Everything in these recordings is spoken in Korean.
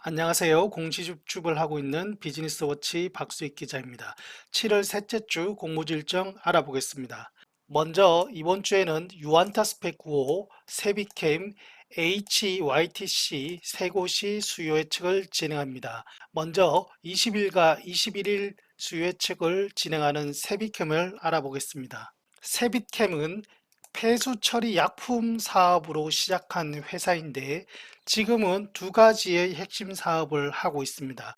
안녕하세요. 공시줍줍을 하고 있는 비즈니스워치 박수익 기자입니다. 7월 셋째 주 공모주 일정 알아보겠습니다. 먼저 이번 주에는 유안타 스펙 9호, 세비캠, HYTC 세 곳이 수요 예측을 진행합니다. 먼저 20일과 21일 수요 예측을 진행하는 세비캠을 알아보겠습니다. 세비캠은 폐수 처리 약품 사업으로 시작한 회사인데 지금은 두 가지의 핵심 사업을 하고 있습니다.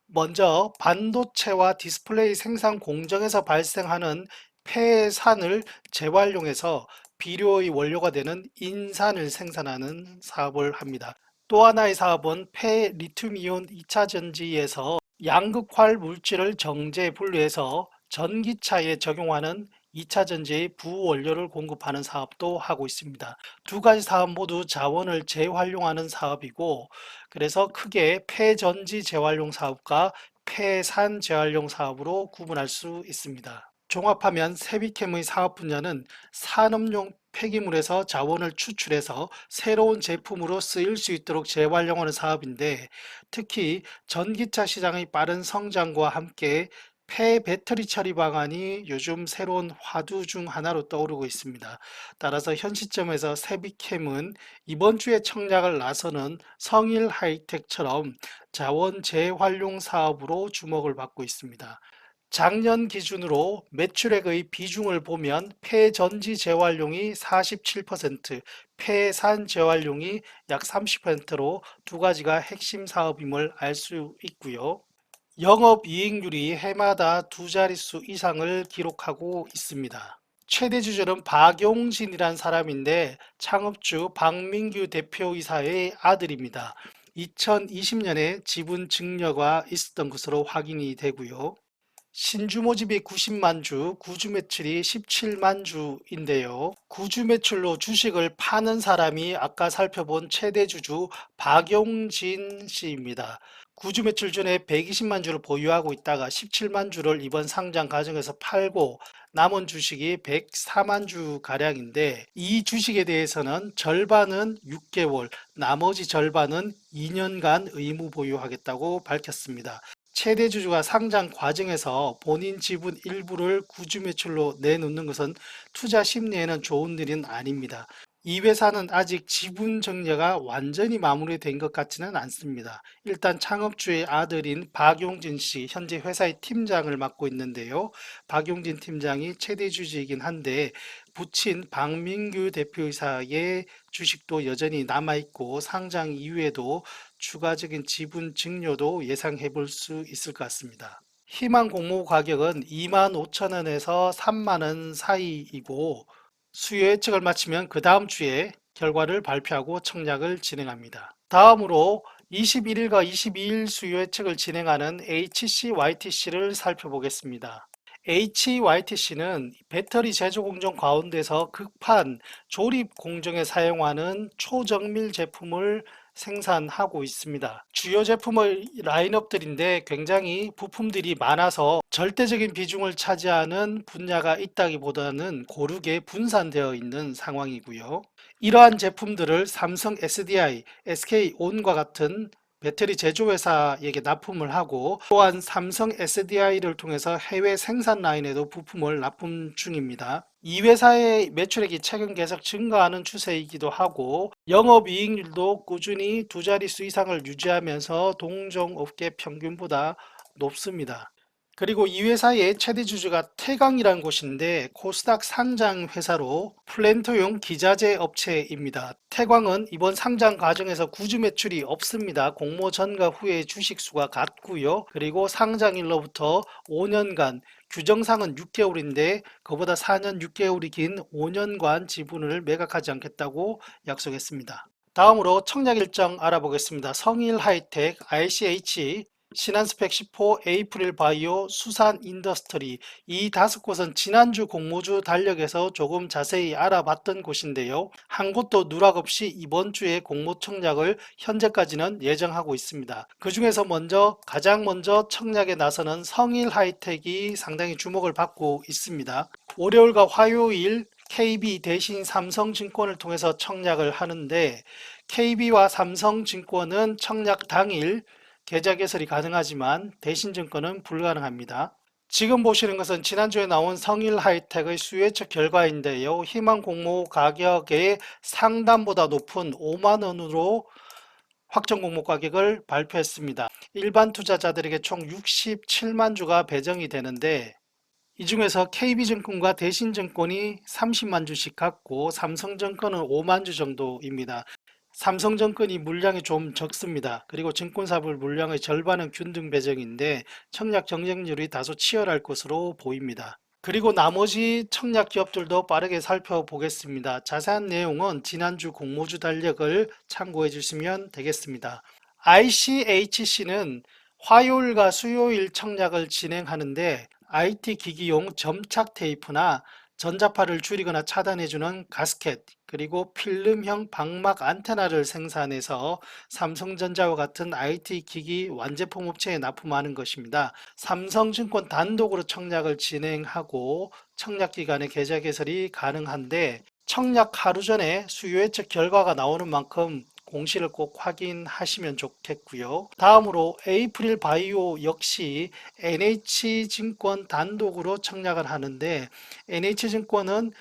먼저 반도체와 디스플레이 생산 공정에서 발생하는 폐산을 재활용해서 비료의 원료가 되는 인산을 생산하는 사업을 합니다. 또 하나의 사업은 폐리튬이온 2차 전지에서 양극활 물질을 정제 분리해서 전기차에 적용하는 2차 전지의 부원료를 공급하는 사업도 하고 있습니다. 두 가지 사업 모두 자원을 재활용하는 사업이고, 그래서 크게 폐전지 재활용 사업과 폐산 재활용 사업으로 구분할 수 있습니다. 종합하면 세비캠의 사업 분야는 산업용 폐기물에서 자원을 추출해서 새로운 제품으로 쓰일 수 있도록 재활용하는 사업인데, 특히 전기차 시장의 빠른 성장과 함께 폐배터리 처리 방안이 요즘 새로운 화두 중 하나로 떠오르고 있습니다. 따라서 현 시점에서 세비캠은 이번 주에 청약을 나서는 성일 하이텍처럼 자원 재활용 사업으로 주목을 받고 있습니다. 작년 기준으로 매출액의 비중을 보면 폐전지 재활용이 47%, 폐산 재활용이 약 30%로 두 가지가 핵심 사업임을 알 수 있고요. 영업이익률이 해마다 두 자릿수 이상을 기록하고 있습니다. 최대 주주는 박용진이란 사람인데 창업주 박민규 대표이사의 아들입니다. 2020년에 지분 증여가 있었던 것으로 확인이 되고요. 신주 모집이 90만 주, 구주 매출이 17만 주인데요. 구주 매출로 주식을 파는 사람이 아까 살펴본 최대 주주 박용진 씨입니다. 구주 매출 전에 120만 주를 보유하고 있다가 17만 주를 이번 상장 과정에서 팔고 남은 주식이 104만 주 가량인데, 이 주식에 대해서는 절반은 6개월, 나머지 절반은 2년간 의무 보유하겠다고 밝혔습니다. 최대 주주가 상장 과정에서 본인 지분 일부를 구주 매출로 내놓는 것은 투자 심리에는 좋은 일은 아닙니다. 이 회사는 아직 지분 정리가 완전히 마무리된 것 같지는 않습니다. 일단 창업주의 아들인 박용진 씨, 현재 회사의 팀장을 맡고 있는데요. 박용진 팀장이 최대 주주이긴 한데 부친 박민규 대표이사의 주식도 여전히 남아있고 상장 이후에도 추가적인 지분 증여도 예상해 볼 수 있을 것 같습니다. 희망 공모 가격은 25,000원에서 30,000원 사이이고 수요 예측을 마치면 그 다음 주에 결과를 발표하고 청약을 진행합니다. 다음으로 21일과 22일 수요 예측을 진행하는 HCYTC를 살펴보겠습니다. HYTC는 배터리 제조 공정 가운데서 극판 조립 공정에 사용하는 초정밀 제품을 생산하고 있습니다. 주요 제품의 라인업들인데 굉장히 부품들이 많아서 절대적인 비중을 차지하는 분야가 있다기보다는 고르게 분산되어 있는 상황이고요. 이러한 제품들을 삼성 SDI, SK온과 같은 배터리 제조회사에게 납품을 하고, 또한 삼성 SDI를 통해서 해외 생산 라인에도 부품을 납품 중입니다. 이 회사의 매출액이 최근 계속 증가하는 추세이기도 하고 영업이익률도 꾸준히 두 자릿수 이상을 유지하면서 동종업계 평균보다 높습니다. 그리고 이 회사의 최대 주주가 태광이라는 곳인데 코스닥 상장 회사로 플랜터용 기자재 업체입니다. 태광은 이번 상장 과정에서 구주 매출이 없습니다. 공모 전과 후에 주식 수가 같고요. 그리고 상장일로부터 5년간, 규정상은 6개월인데 그보다 4년 6개월이 긴 5년간 지분을 매각하지 않겠다고 약속했습니다. 다음으로 청약 일정 알아보겠습니다. 성일 하이텍, ICH, 신한스펙 10호, 에이프릴 바이오, 수산 인더스트리, 이 다섯 곳은 지난주 공모주 달력에서 조금 자세히 알아봤던 곳인데요. 한 곳도 누락 없이 이번 주에 공모 청약을 현재까지는 예정하고 있습니다. 그 중에서 가장 먼저 청약에 나서는 성일 하이텍이 상당히 주목을 받고 있습니다. 월요일과 화요일 KB 대신 삼성증권을 통해서 청약을 하는데 KB와 삼성증권은 청약 당일 계좌 개설이 가능하지만 대신증권은 불가능합니다. 지금 보시는 것은 지난주에 나온 성일하이텍의 수요예측 결과인데요. 희망 공모 가격의 상단보다 높은 5만 원으로 확정 공모 가격을 발표했습니다. 일반 투자자들에게 총 67만 주가 배정이 되는데 이 중에서 KB증권과 대신증권이 30만 주씩 갖고 삼성증권은 5만 주 정도입니다. 삼성증권이 물량이 좀 적습니다. 그리고 증권사별 물량의 절반은 균등 배정인데 청약 경쟁률이 다소 치열할 것으로 보입니다. 그리고 나머지 청약 기업들도 빠르게 살펴보겠습니다. 자세한 내용은 지난주 공모주 달력을 참고해 주시면 되겠습니다. ICHC는 화요일과 수요일 청약을 진행하는데 IT 기기용 점착 테이프나 전자파를 줄이거나 차단해주는 가스켓, 그리고 필름형 방막 안테나를 생산해서 삼성전자와 같은 IT 기기 완제품 업체에 납품하는 것입니다. 삼성증권 단독으로 청약을 진행하고 청약 기간에 계좌 개설이 가능한데 청약 하루 전에 수요 예측 결과가 나오는 만큼 공시를 꼭 확인하시면 좋겠고요. 다음으로 에이프릴 바이오 역시 NH증권 단독으로 청약을 하는데 NH증권은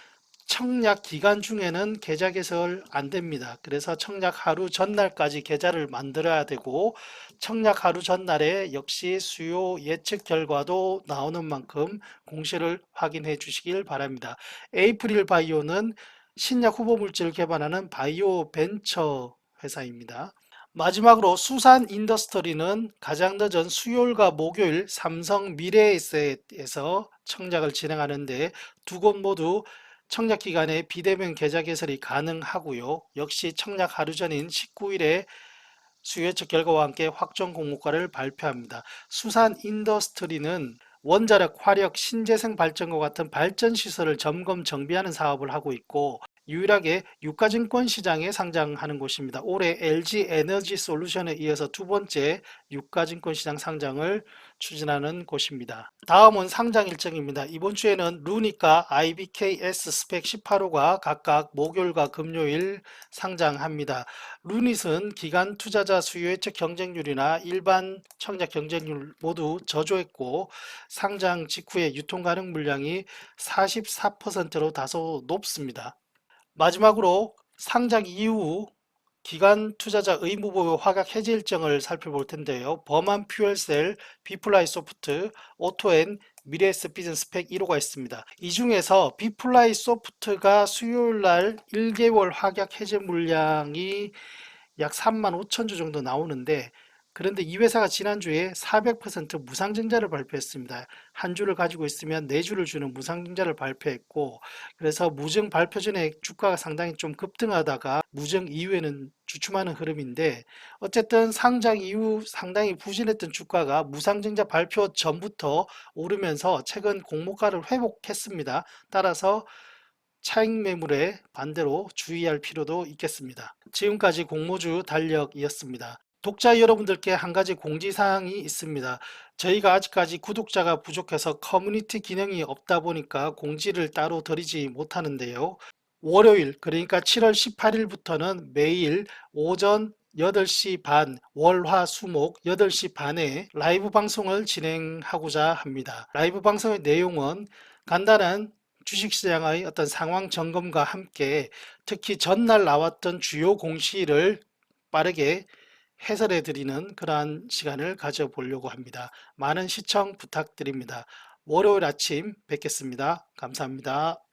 청약 기간 중에는 계좌 개설 안 됩니다. 그래서 청약 하루 전날까지 계좌를 만들어야 되고 청약 하루 전날에 역시 수요 예측 결과도 나오는 만큼 공시를 확인해 주시길 바랍니다. 에이프릴 바이오는 신약 후보 물질을 개발하는 바이오 벤처 회사입니다. 마지막으로 수산 인더스터리는 가장 늦은 수요일과 목요일 삼성 미래에셋에서 청약을 진행하는데 두 곳 모두 청약 기간에 비대면 계좌 개설이 가능하고요. 역시 청약 하루 전인 19일에 수요 예측 결과와 함께 확정 공모가를 발표합니다. 수산 인더스트리는 원자력, 화력, 신재생 발전과 같은 발전 시설을 점검 정비하는 사업을 하고 있고 유일하게 유가증권 시장에 상장하는 곳입니다. 올해 LG 에너지 솔루션에 이어서 두 번째 유가증권 시장 상장을 추진하는 곳입니다. 다음은 상장 일정입니다. 이번 주에는 루니카, IBKS 스펙 18호가 각각 목요일과 금요일 상장합니다. 루닛은 기간 투자자 수요 예측 경쟁률이나 일반 청약 경쟁률 모두 저조했고 상장 직후에 유통 가능 물량이 44%로 다소 높습니다. 마지막으로 상장 이후 기간 투자자 의무보유 확약 해지 일정을 살펴볼 텐데요. 범한 퓨얼셀, 비플라이 소프트, 오토엔, 미래에셋 비전 스펙 1호가 있습니다. 이 중에서 비플라이 소프트가 수요일 날 1개월 확약 해제 물량이 약 3만 5천 주 정도 나오는데 그런데 이 회사가 지난주에 400% 무상증자를 발표했습니다. 한 주를 가지고 있으면 4주를 주는 무상증자를 발표했고 그래서 무증 발표 전에 주가가 상당히 좀 급등하다가 무증 이후에는 주춤하는 흐름인데 어쨌든 상장 이후 상당히 부진했던 주가가 무상증자 발표 전부터 오르면서 최근 공모가를 회복했습니다. 따라서 차익 매물에 반대로 주의할 필요도 있겠습니다. 지금까지 공모주 달력이었습니다. 독자 여러분들께 한 가지 공지사항이 있습니다. 저희가 아직까지 구독자가 부족해서 커뮤니티 기능이 없다 보니까 공지를 따로 드리지 못하는데요. 월요일 그러니까 7월 18일부터는 매일 오전 8시 반, 월화 수목 8시 반에 라이브 방송을 진행하고자 합니다. 라이브 방송의 내용은 간단한 주식시장의 어떤 상황 점검과 함께 특히 전날 나왔던 주요 공시를 빠르게 해설해 드리는 그러한 시간을 가져보려고 합니다. 많은 시청 부탁드립니다. 월요일 아침 뵙겠습니다. 감사합니다.